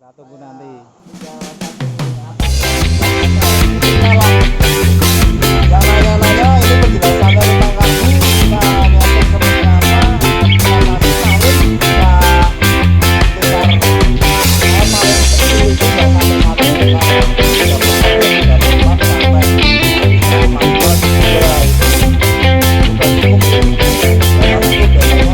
Kita tunggu nanti. Yang nanya-nanya ini penjelasannya tentang karbu, kita lihat seperti apa, kita kasih salin, kita sekitar paling kecil itu nggak sampai 1 meter, tidak sampai 3 sampai 4 juga itu sudah cukup sih. Dalam itu biasanya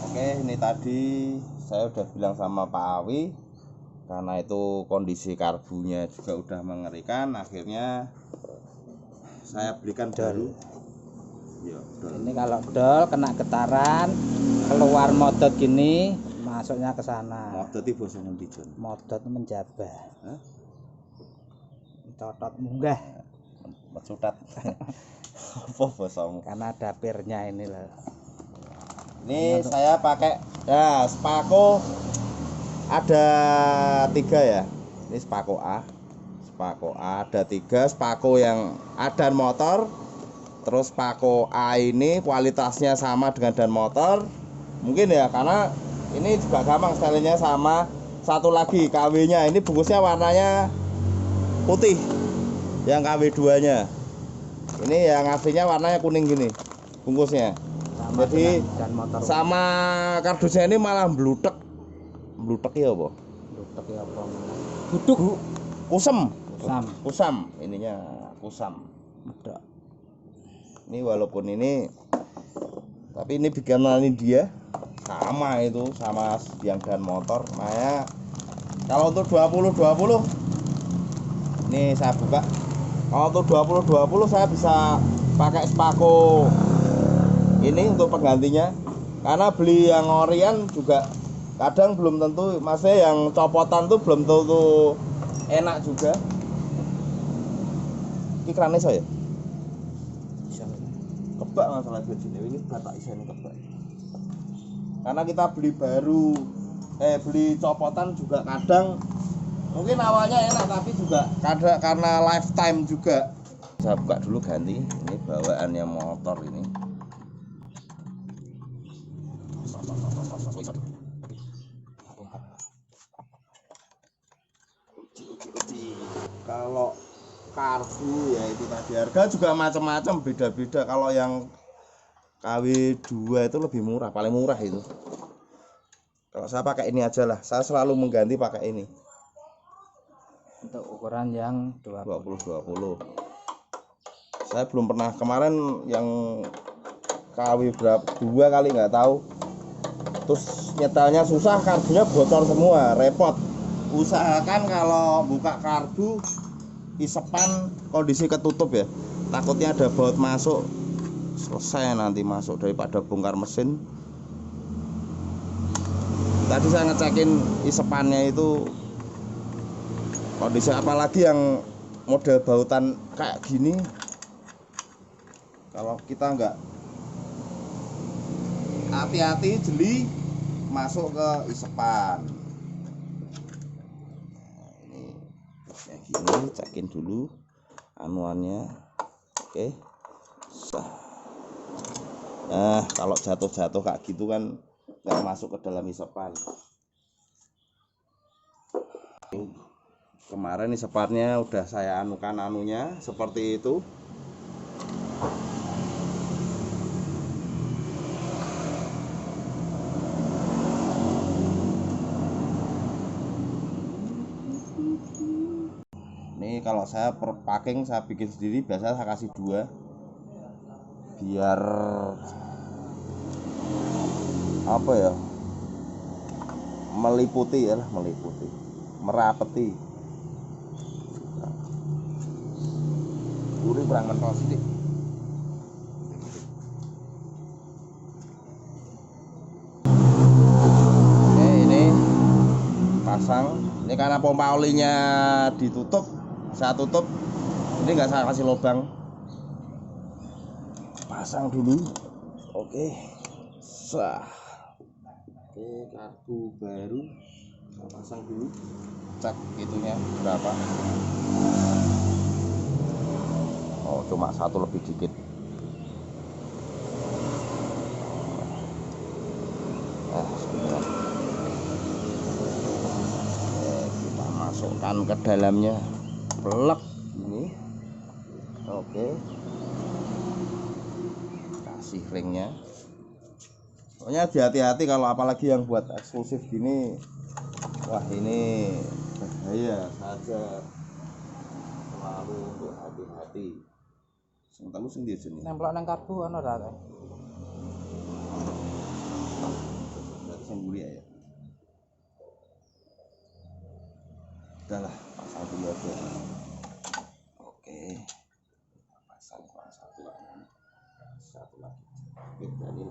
oke, ini tadi saya udah bilang sama Pak Awi, karena itu kondisi karbunya juga udah mengerikan, akhirnya saya belikan baru. Ya, Ini kalau dol kena getaran, keluar modot gini, masuknya ke sana. modot itu basa ngendi, Jon? Modot menjabah. Hah? Cotot munggah Mencutat. Apa basamu? karena dapirnya ini loh. Ini saya pakai ya Spako ada 3 ya. Ini Spako A. Spako A ada 3, Spako yang A dan motor. Terus Spako A ini kualitasnya sama dengan dan motor. Mungkin ya karena ini juga gampang stylenya sama. Satu lagi KW-nya ini bungkusnya warnanya putih. Yang KW2-nya. Ini yang aslinya warnanya kuning gini bungkusnya. Sama Jadi dan motor. sama kardusnya ini malah blutek. Blutek ya apa? Blutek ya apa? Buduk. Kusam. Kusam. Kusam ininya kusam. Medok. Ini walaupun ini tapi ini bikinan dia sama itu sama yang dan motor. Makanya kalau untuk 20 ini saya buka. Kalau untuk 20 saya bisa pakai Spako ini untuk penggantinya, karena beli yang orian juga kadang belum tentu, maksudnya yang copotan tuh belum tentu enak juga. Ini kerannya saya kebak masalah sini, ini batak iseni kebak, karena kita beli baru beli copotan juga kadang mungkin awalnya enak tapi juga kadang karena lifetime juga. Saya buka dulu ganti, ini bawaannya motor ini. Kalau karbu ya itu tadi, harga juga macam-macam, beda-beda. Kalau yang KW2 itu lebih murah, paling murah itu. Kalau saya pakai ini aja lah, saya selalu mengganti pakai ini. Untuk ukuran yang 20. Saya belum pernah, kemarin yang KW berapa 2 kali nggak tahu, terus nyetelnya susah, karbunya bocor semua, repot. Usahakan kalau buka karbu isepan kondisi ketutup ya, takutnya ada baut masuk, selesai nanti masuk, daripada bongkar mesin. Tadi saya ngecekin isepannya itu kondisi, apalagi yang model bautan kayak gini, kalau kita nggak hati-hati jeli masuk ke isepan. Nah, ini kayak gini, cekin dulu anuannya. Oke. Nah, kalau jatuh-jatuh kayak gitu kan nggak masuk ke dalam isepan. Kemarin isepannya udah saya anukan anunya seperti itu. Ini kalau saya per packing saya bikin sendiri, biasanya saya kasih 2 biar apa ya, meliputi ya, merapeti. Gurih kurang mentol sedikit. Oke, ini pasang. Ini karena pompa olinya ditutup, Saya tutup. Ini nggak saya kasih lubang. Pasang dulu. Oke. Sah. Oke, karbu baru saya pasang dulu. Cek itunya berapa. Oh, cuma satu lebih dikit. Sebentar. Kita masukkan ke dalamnya. Plek ini. Oke. Kasih ringnya. Pokoknya hati-hati kalau apalagi yang buat eksklusif gini. Wah, ini bahaya saja. Selalu untuk hati-hati. Sing telu sing ndi jenenge? Nemplok nang karbu ana ora ta? Berarti sing mburi ya. Udahlah, pasang dulu aja. Oke. Pasang satu lagi. Satu lagi. Dan ini.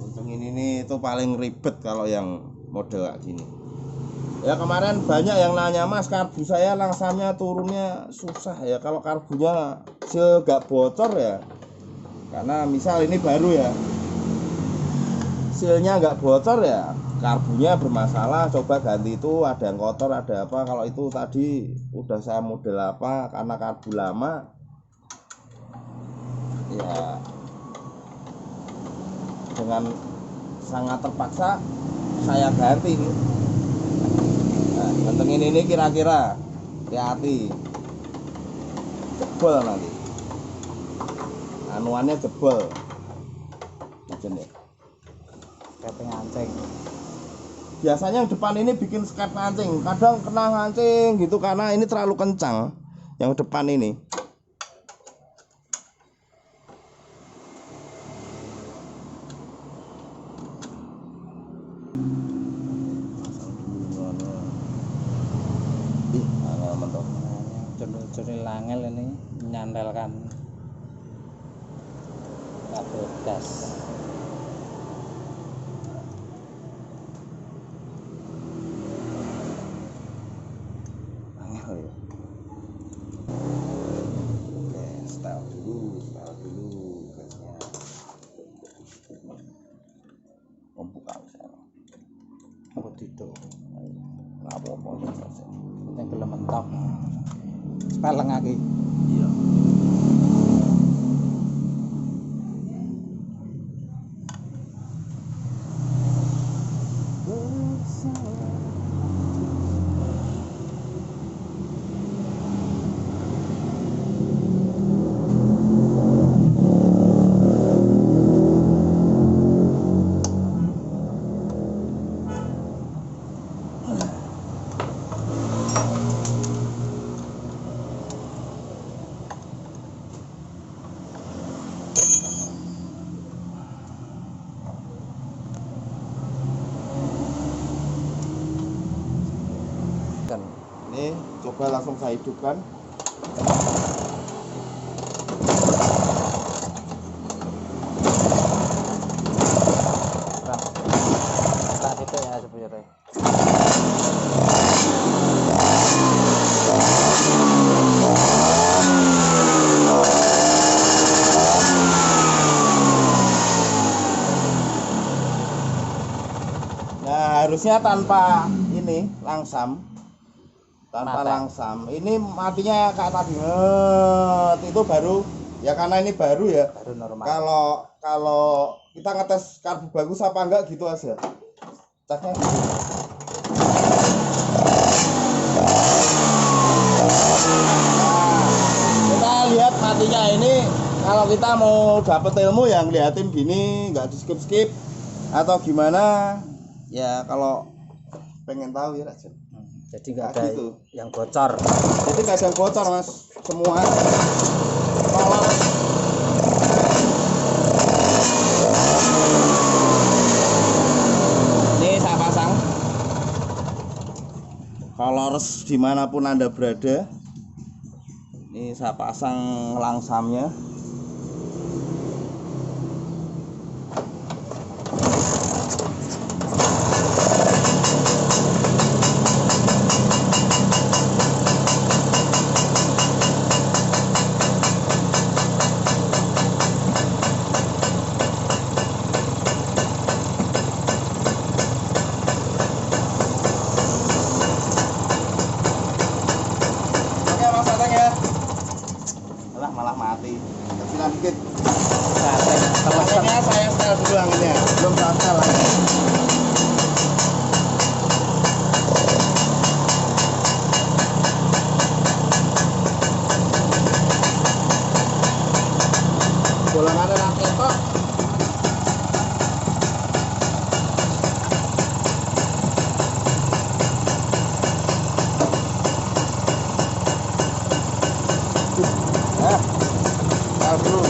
Untung ini nih itu paling ribet kalau yang model kayak gini. Ya kemarin banyak yang nanya, Mas, karbu saya langsamnya turunnya susah ya. Kalau karbunya gak bocor ya, karena misal ini baru ya, silnya nggak bocor ya, karbunya bermasalah. Coba ganti itu, ada yang kotor, ada apa. Kalau itu tadi udah saya model apa, karena karbu lama ya, dengan sangat terpaksa saya ganti nih. Nah, gantengin ini kira-kira hati-hati jebol nanti, anuannya jebol macam nih. Keping ngancing. Biasanya yang depan ini bikin sket ngancing, kadang kena ngancing gitu karena ini terlalu kencang yang depan ini. Curi langel ini menyandelkan kabel gas. Angel ya. Oke, setel dulu gasnya. Membuka misalnya. Aku tidur. Nggak apa-apa saja. Penting belum mentok. Sepeleng lagi. Iya. Ini coba langsung saya hidupkan. Tak itu ya sebenarnya. Nah, harusnya tanpa ini langsam. Tanpa Mata. langsam. Ini matinya kayak tadi. Itu baru ya, karena ini baru ya. Baru normal. Kalau kita ngetes karbu bagus apa enggak gitu aja. Ceknya. Nah, kita lihat matinya ini. Kalau kita mau dapet ilmu yang liatin gini, nggak di skip atau gimana ya, kalau pengen tahu ya aja. Jadi nggak Nah, ada gitu. yang bocor. Jadi nggak ada yang bocor, Mas, semua kolor. Ini saya pasang kolors dimanapun Anda berada. Ini saya pasang langsamnya. netral dulu.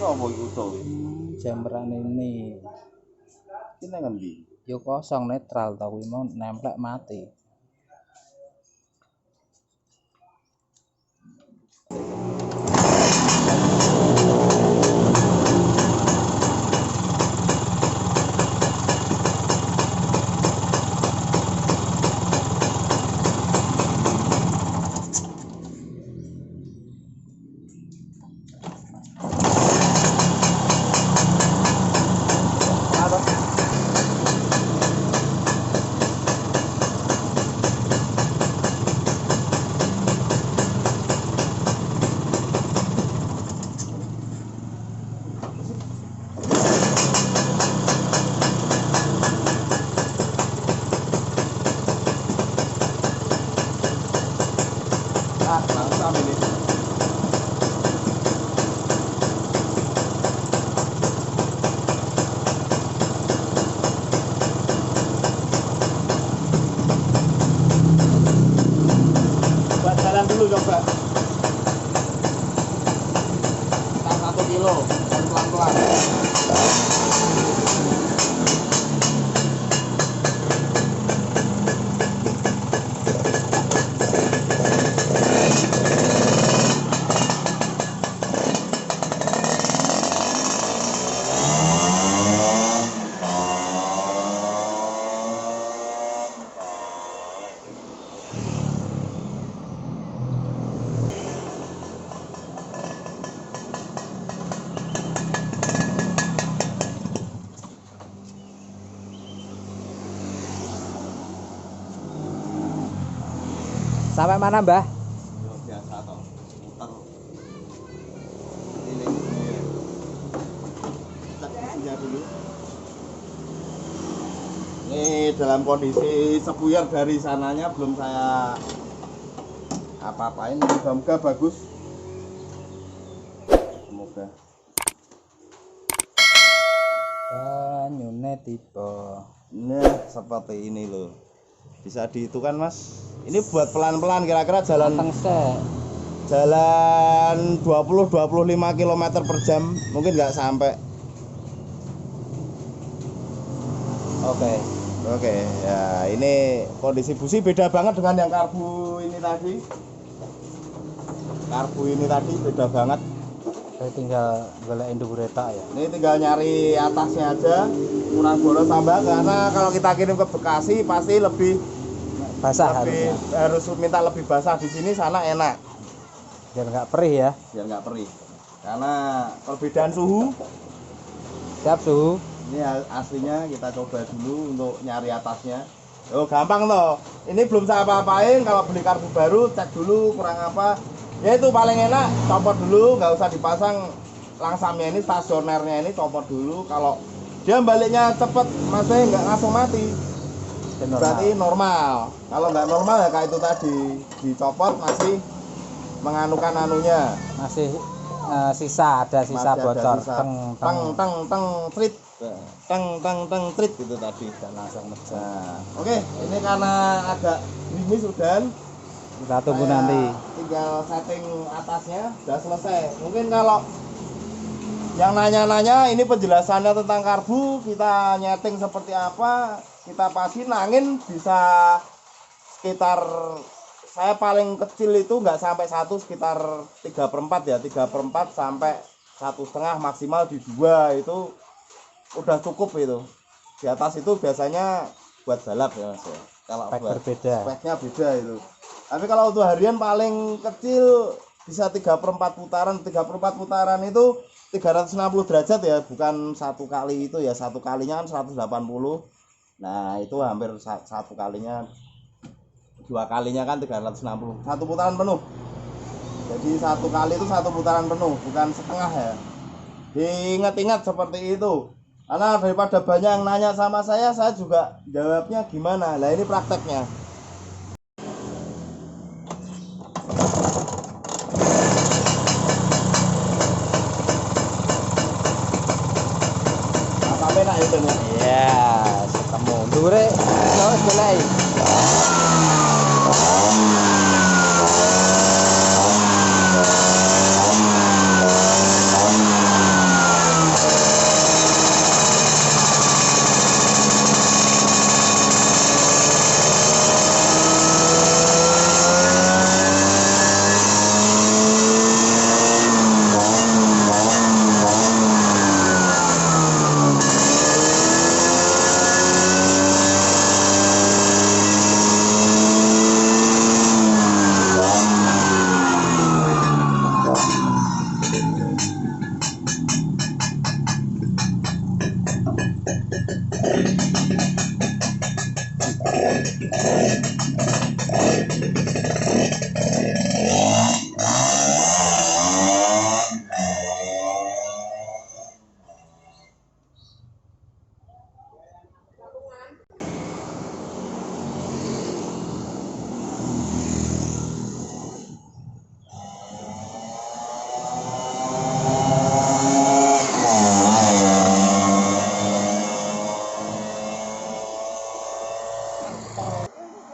Apa iku to? Jamran ini Iki nang endi? yo kosong netral tau kuwi mau nemplek mati. Ah, langsam ini. Coba jalan dulu coba. Sekitar 1 kilo, pelan-pelan. Sampai mana, Mbah? Biasa toh, muter. Ini cek isinya dulu. Ini dalam kondisi sepuyer dari sananya belum saya apa-apain. Moga-moga bagus. Semoga. Banyune tipe. Nah, seperti ini loh. Bisa dihitungkan, Mas. Ini buat pelan-pelan kira-kira jalan jalan 20-25 km per jam, mungkin nggak sampai. Oke, ya ini kondisi busi beda banget dengan yang karbu ini tadi. Karbu ini tadi beda banget. Saya tinggal galain dubureta ya. Ini tinggal nyari atasnya aja, kurang boros tambah karena kalau kita kirim ke Bekasi pasti lebih Basah harus minta lebih basah. Di sini sana enak. Biar nggak perih ya. Biar nggak perih. Karena perbedaan suhu. Siap suhu. Ini aslinya kita coba dulu untuk nyari atasnya. Oh gampang toh. Ini belum saya apa-apain. Kalau beli karbu baru cek dulu kurang apa. Ya itu paling enak. Copot dulu, nggak usah dipasang langsamnya ini, stasionernya ini copot dulu. Kalau dia baliknya cepet, masnya nggak langsung mati. Berarti normal. Kalau nggak normal ya kayak itu tadi, dicopot masih menganukan anunya, masih sisa bocor. Teng trit trit gitu tadi. Dan langsung mecah. Nah, oke, ini karena agak gerimis udah. Kita tunggu nanti. Tinggal setting atasnya udah selesai. Mungkin kalau yang nanya-nanya ini penjelasannya tentang karbu, kita nyeting seperti apa, kita pasin angin bisa sekitar saya paling kecil itu nggak sampai 1, sekitar 3/4 ya, 3/4 sampai 1,5, maksimal di 2 itu udah cukup itu. Di atas itu biasanya buat balap ya Mas ya. Kalau Spek buat berbeda. speknya beda itu. Tapi kalau untuk harian paling kecil bisa 3/4 putaran. 3/4 putaran itu 360 derajat ya, bukan satu kali itu ya. Satu kalinya kan 180. Nah, itu hampir satu kalinya, 2 kalinya kan 360. Satu putaran penuh. Jadi satu kali itu satu putaran penuh, bukan setengah ya. Diingat-ingat seperti itu. Karena daripada banyak yang nanya sama saya juga jawabnya gimana. Nah, ini prakteknya. Sampai nak itu ya. Iya, ketemu. Dure, wis golek.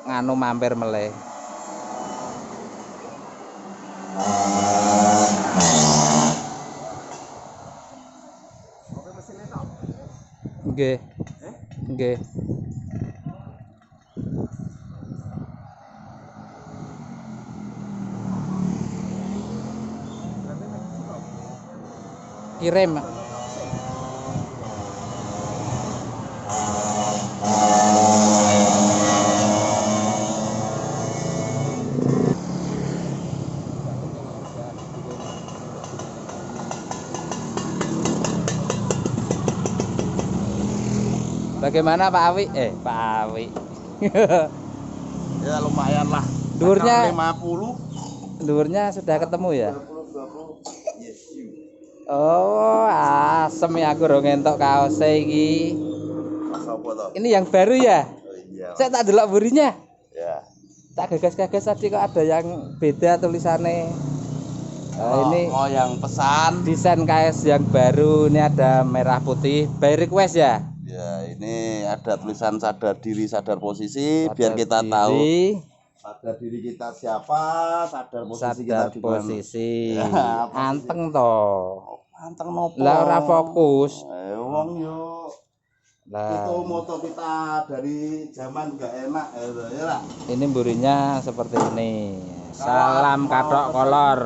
Nganu mampir meleh. Nggih. Nggih. Kirim. Bagaimana Pak Awi? Pak Awi. Ya lumayan lah. Durnya 50. Durnya sudah ketemu ya? 20. Yes, you. Oh, asem ya aku rong entok kaose iki. Mas apa toh? Ini yang baru ya? Oh iya. Saya tak delok burinya. Ya. Tak gagas-gagas tadi kok ada yang beda tulisannya. Ini yang pesan. desain KS yang baru, ini ada merah putih. By request ya? Ya, ini ada tulisan sadar diri, sadar posisi, Sadar biar kita diri, tahu sadar diri kita siapa, sadar posisi kita sadar di mana. posisi. Ya, Anteng toh. Anteng nopo? Lah ora fokus. Wong yo. Itu Lah, moto kita dari zaman gak enak ya lah. ini burinya seperti ini. Salam kathok kolor.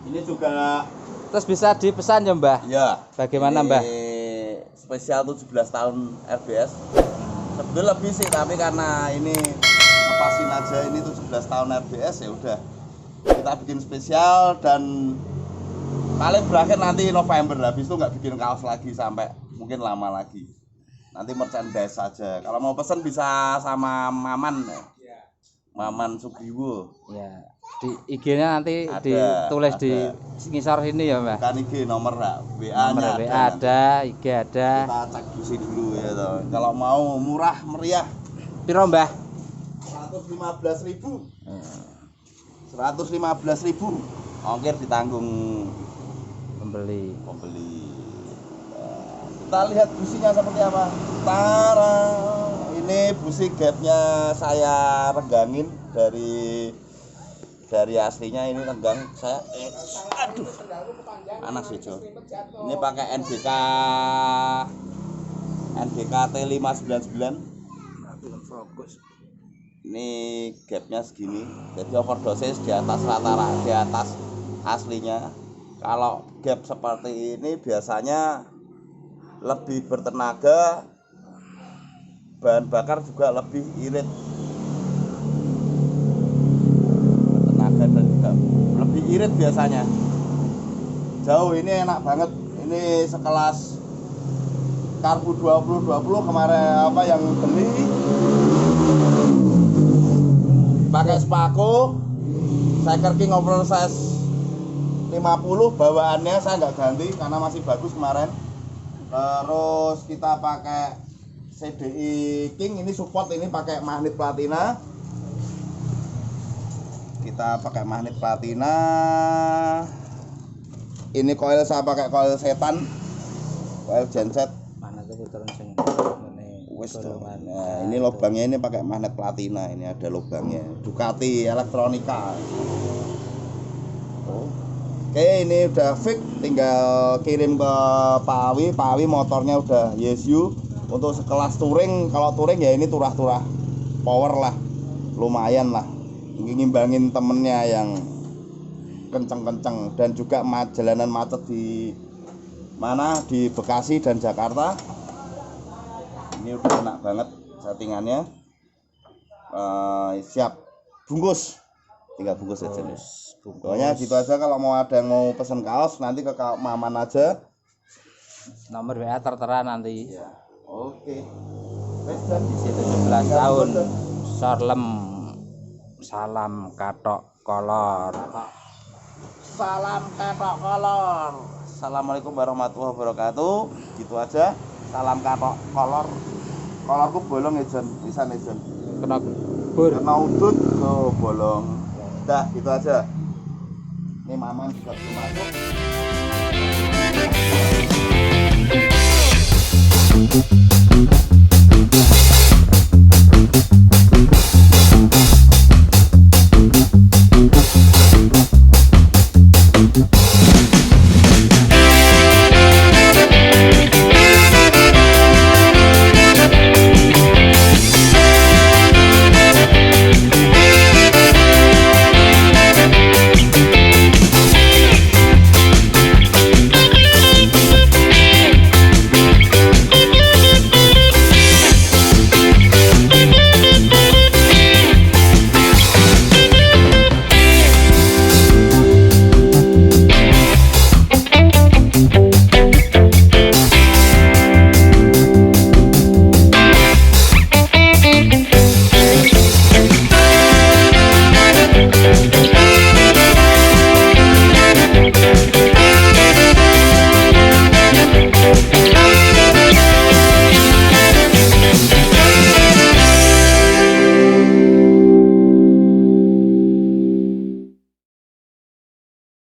Ini juga Terus bisa dipesan ya Mbah? ya. Bagaimana Ini Mbah? spesial 17 tahun RBS. Sebetulnya lebih sih, tapi karena ini lepasin aja ini 17 tahun RBS ya udah. Kita bikin spesial dan paling berakhir nanti November. Habis itu nggak bikin kaos lagi sampai mungkin lama lagi. Nanti merchandise saja. Kalau mau pesen bisa sama Maman. Maman Sugriwo. Ya. Di IG-nya nanti Ada, ditulis ada. di ngisor sini ya Mbah. Kan IG nomor WA-nya Nomor WA ada, IG ada. Kita cek busi dulu ya toh. Kalau mau murah meriah Piro Mbah? 115.000. 115.000. Ongkir ditanggung Pembeli. pembeli. Nah, kita lihat businya seperti apa. Tara. Ini busi gapnya saya renggangin dari aslinya ini renggang saya. Aduh. Panas ya, Jo. Ini pakai NDK T599. Belum fokus. Ini gapnya segini, jadi overdosis di atas rata-rata, di atas aslinya. Kalau gap seperti ini biasanya lebih bertenaga, bahan bakar juga lebih irit, bertenaga dan juga lebih irit biasanya. Jauh ini enak banget, ini sekelas karbu 2020 kemarin apa yang beli pakai spako Striker King oversize 50, bawaannya saya nggak ganti karena masih bagus kemarin. Terus kita pakai CDI King, ini support, ini pakai magnet platina. Kita pakai magnet platina. Ini coil saya pakai coil setan, coil genset. Mana tuh puteran sing Wes nah, ini lubangnya ini pakai magnet platina, ini ada lubangnya. Ducati Electronica. Oke, ini udah fix, tinggal kirim ke Pak Awi. Pak Awi motornya udah YSU. Untuk sekelas touring, kalau touring ya ini turah-turah power lah, lumayan lah. Ini ngimbangin temennya yang kenceng-kenceng, dan juga jalanan macet di mana, di Bekasi dan Jakarta. Ini udah enak banget settingannya. Siap bungkus, tinggal bungkus aja nih. Pokoknya gitu aja. Kalau mau ada yang mau pesen kaos nanti ke Maman aja, nomor WA tertera nanti ya. Oke. di situ 17 tahun Sorlem, salam katok kolor. Salam katok kolor. Assalamualaikum warahmatullahi wabarakatuh. Gitu aja. Salam katok kolor. Kolorku bolong ya Jon, bisa nih Jon. Kena bur. Kena udut, oh bolong. Dah, gitu aja. Ini Maman juga belum masuk.